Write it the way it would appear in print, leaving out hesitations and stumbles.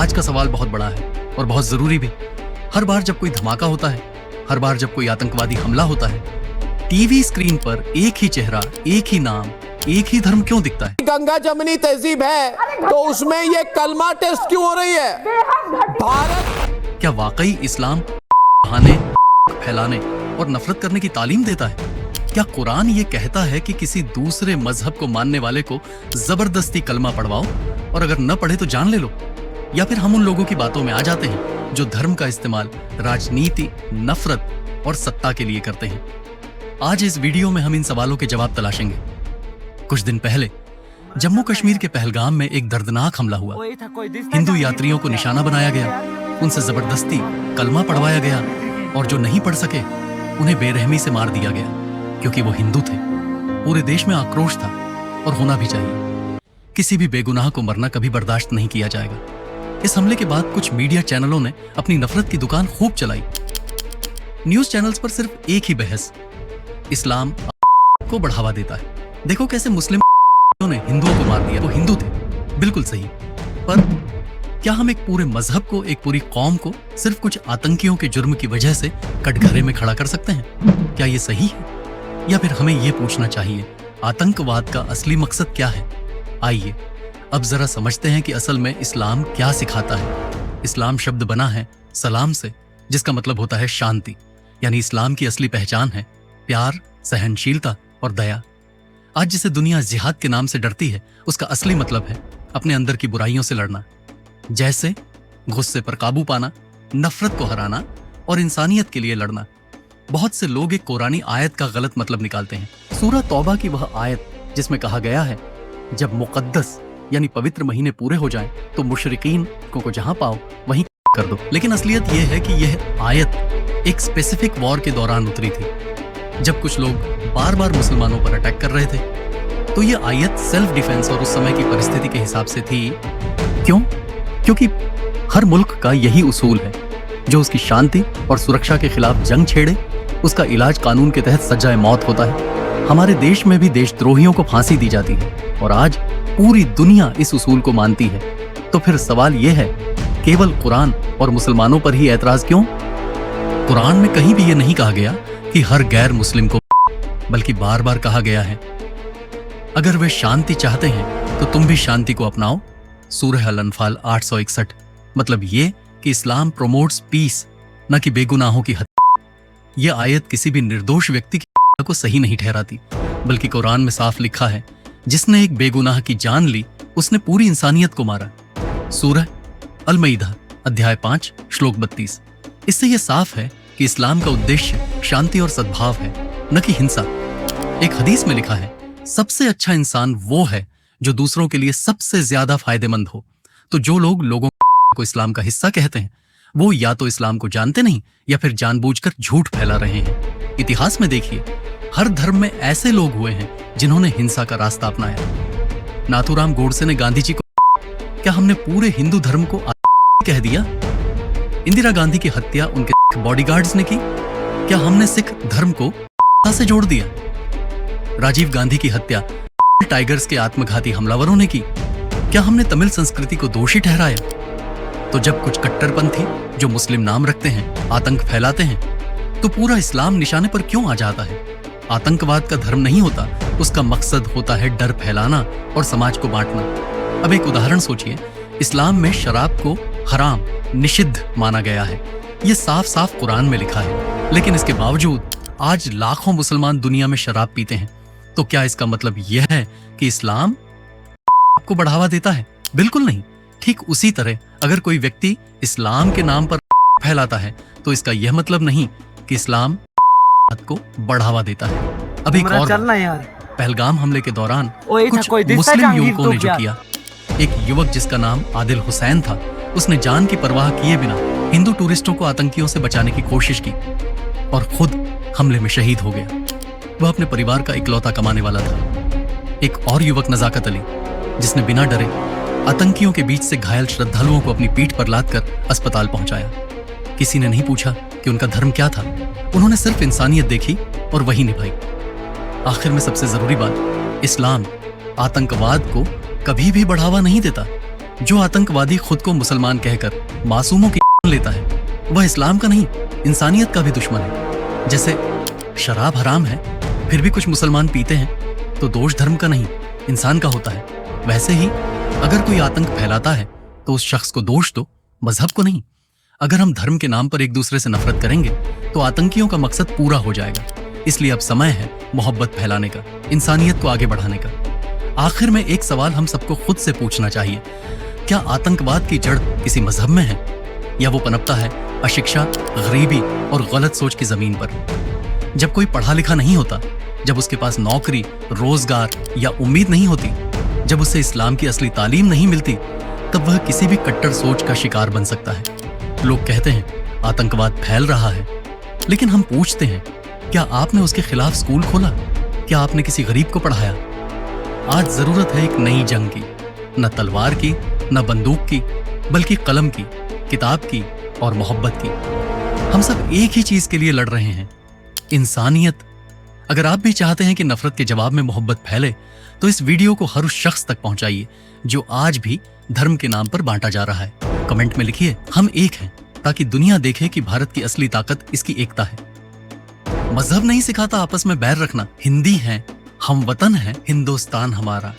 आज का सवाल बहुत बड़ा है और बहुत जरूरी भी। हर बार जब कोई धमाका होता है, हर बार जब कोई आतंकवादी हमला होता है, टीवी स्क्रीन पर एक ही चेहरा, एक ही नाम, एक ही धर्म क्यों दिखता है? गंगा जमनी तहजीब है तो उसमें ये कलमा टेस्ट क्यों हो रही है? भारत क्या वाकई इस्लाम बहाने, फैलाने और नफरत करने की तालीम देता है? क्या कुरान ये कहता है कि किसी दूसरे मजहब को मानने वाले को जबरदस्ती कलमा पढ़वाओ और अगर न पढ़े तो जान ले लो? या फिर हम उन लोगों की बातों में आ जाते हैं जो धर्म का इस्तेमाल राजनीति, नफरत और सत्ता के लिए करते हैं? आज इस वीडियो में हम इन सवालों के जवाब तलाशेंगे। कुछ दिन पहले जम्मू कश्मीर के पहलगाम में एक दर्दनाक हमला हुआ। हिंदू यात्रियों को निशाना बनाया गया, उनसे जबरदस्ती कलमा पढ़वाया गया और जो नहीं पढ़ सके उन्हें बेरहमी से मार दिया गया क्योंकि वो हिंदू थे। पूरे देश में आक्रोश था और होना भी चाहिए। किसी भी बेगुनाह को मरना कभी बर्दाश्त नहीं किया जाएगा। इस हमले के बाद कुछ मीडिया चैनलों ने अपनी नफरत की दुकान खूब चलाई। न्यूज चैनल्स पर सिर्फ एक ही बहस, इस्लाम को बढ़ावा देता है। देखो कैसे मुस्लिम ने हिंदुओं को मार दिया, वो हिंदू थे, बिल्कुल सही। पर क्या हम एक पूरे मजहब को, एक पूरी कौम को सिर्फ कुछ आतंकियों के जुर्म की वजह से कटघरे में खड़ा कर सकते हैं? क्या ये सही है? या फिर हमें ये पूछना चाहिए, आतंकवाद का असली मकसद क्या है? आइए अब जरा समझते हैं कि असल में इस्लाम क्या सिखाता है। इस्लाम शब्द बना है सलाम से, जिसका मतलब होता है शांति। यानी इस्लाम की असली पहचान है प्यार, सहनशीलता और दया। आज जिसे दुनिया जिहाद के नाम से डरती है, उसका असली मतलब है अपने अंदर की बुराइयों से लड़ना, जैसे गुस्से पर काबू पाना, नफरत को हराना और इंसानियत के लिए लड़ना। बहुत से लोग एक कुरानी आयत का गलत मतलब निकालते हैं। सूरह तौबा की वह आयत जिसमें कहा गया है, जब मुकद्दस यानी पवित्र महीने पूरे हो जाएं, तो मुशरिकीन को जहां पाओ वहीं कर दो। लेकिन असलियत यह है कि यह आयत एक स्पेसिफिक वॉर के दौरान उतरी थी, जब कुछ लोग बार बार मुसलमानों पर अटैक कर रहे थे। तो यह आयत सेल्फ डिफेंस और उस समय की परिस्थिति के हिसाब से थी। क्यों? क्योंकि हर मुल्क का यही उसूल है, जो उसकी शांति और सुरक्षा के खिलाफ जंग छेड़े उसका इलाज कानून के तहत सजाए मौत होता है। हमारे देश में भी देशद्रोहियों को फांसी दी जाती है और आज पूरी दुनिया इस उसूल को मानती है। तो फिर सवाल यह है, केवल कुरान और मुसलमानों पर ही ऐतराज क्यों? कुरान में कहीं भी यह नहीं कहा गया कि हर गैर मुस्लिम को, बल्कि बार बार कहा गया है अगर वे शांति चाहते हैं तो तुम भी शांति को अपनाओ। सूरह अल-अनफाल 861। मतलब ये कि इस्लाम प्रोमोट्स पीस, न कि बेगुनाहों की हत्या। यह आयत किसी भी निर्दोष व्यक्ति की हत्या को सही नहीं ठहराती, बल्कि कुरान में साफ लिखा है, जिसने एक बेगुनाह की जान ली उसने पूरी इंसानियत को मारा। सूरह अल-मईदा अध्याय 5 श्लोक 32। इससे यह साफ है कि इस्लाम का उद्देश्य शांति और सद्भाव है, न कि हिंसा। एक हदीस में लिखा है, सबसे अच्छा इंसान वो है जो दूसरों के लिए सबसे ज्यादा फायदेमंद हो। तो जो लोग लोगों को इस्लाम का हिस्सा कहते हैं, वो या तो इस्लाम को जानते नहीं या फिर जानबूझकर झूठ फैला रहे हैं। इतिहास में देखिए, हर धर्म में ऐसे लोग हुए हैं जिन्होंने हिंसा का रास्ता अपनाया। नाथूराम गोडसे ने गांधी जी को, क्या हमने पूरे हिंदू धर्म को कह दिया? इंदिरा गांधी की हत्या उनके बॉडीगार्ड्स ने की, क्या हमने सिख धर्म को से जोड़ दिया? राजीव गांधी की हत्या टाइगर्स के आत्मघाती हमलावरों ने की, क्या हमने तमिल संस्कृति को दोषी ठहराया? तो जब कुछ कट्टरपंथी जो मुस्लिम नाम रखते हैं आतंक फैलाते हैं, तो पूरा इस्लाम निशाने पर क्यों आ जाता है? आतंकवाद का धर्म नहीं होता, उसका मकसद होता है डर फैलाना और समाज को बांटना। अब एक उदाहरण सोचिए, इस्लाम में शराब को हराम, निषिद्ध माना गया है। यह साफ साफ कुरान में लिखा है, लेकिन इसके बावजूद आज लाखों मुसलमान दुनिया में शराब पीते हैं। तो क्या इसका मतलब यह है कि इस्लाम को बढ़ावा देता है? बिल्कुल नहीं। ठीक उसी तरह अगर कोई व्यक्ति इस्लाम के नाम पर फैलाता है, तो इसका यह मतलब नहीं कि इस्लाम को बढ़ावा देता है। अब एक और पहलगाम हमले के दौरान कुछ मुस्लिम युवकों ने जो किया, एक युवक जिसका नाम आदिल हुसैन था, उसने जान की परवाह किए बिना हिंदू टूरिस्टों को आतंकियों से बचाने की कोशिश की और खुद हमले में शहीद हो गया। वह अपने परिवार का इकलौता कमाने वाला था। एक और युवक नजाकत अली, जिसने बिना डरे आतंकियों के बीच से घायल श्रद्धालुओं को अपनी पीठ पर लादकर अस्पताल पहुंचाया। किसी ने नहीं पूछा कि उनका धर्म क्या था, उन्होंने सिर्फ इंसानियत देखी और वही निभाई। आखिर में सबसे जरूरी बात, इस्लाम आतंकवाद को कभी भी बढ़ावा नहीं देता। जो आतंकवादी खुद को मुसलमान कहकर मासूमों की लेता है वह इस्लाम का नहीं इंसानियत का भी दुश्मन है। जैसे शराब हराम है फिर भी कुछ मुसलमान पीते हैं तो दोष धर्म का नहीं इंसान का होता है, वैसे ही अगर कोई आतंक फैलाता है तो उस शख्स को दोष दो, मजहब को नहीं। अगर हम धर्म के नाम पर एक दूसरे से नफरत करेंगे तो आतंकियों का मकसद पूरा हो जाएगा। इसलिए अब समय है मोहब्बत फैलाने का, इंसानियत को आगे बढ़ाने का। आखिर में एक सवाल हम सबको खुद से पूछना चाहिए, क्या आतंकवाद की जड़ किसी मजहब में है या वो पनपता है अशिक्षा, गरीबी और गलत सोच की जमीन पर? जब कोई पढ़ा लिखा नहीं होता, जब उसके पास नौकरी, रोजगार या उम्मीद नहीं होती, जब उसे इस्लाम की असली तालीम नहीं मिलती, तब वह किसी भी कट्टर सोच का शिकार बन सकता है। लोग कहते हैं आतंकवाद फैल रहा है, लेकिन हम पूछते हैं क्या आपने उसके खिलाफ स्कूल खोला? क्या आपने किसी गरीब को पढ़ाया? आज जरूरत है एक नई जंग की, न तलवार की, न बंदूक की, बल्कि कलम की, किताब की और मोहब्बत की। हम सब एक ही चीज के लिए लड़ रहे हैं, इंसानियत। अगर आप भी चाहते हैं कि नफरत के जवाब में मोहब्बत फैले तो इस वीडियो को हर उस शख्स तक पहुंचाइए जो आज भी धर्म के नाम पर बांटा जा रहा है। कमेंट में लिखिए हम एक हैं, ताकि दुनिया देखे कि भारत की असली ताकत इसकी एकता है। मजहब नहीं सिखाता आपस में बैर रखना, हिंदी हैं, हम वतन हैं, हिंदुस्तान हमारा।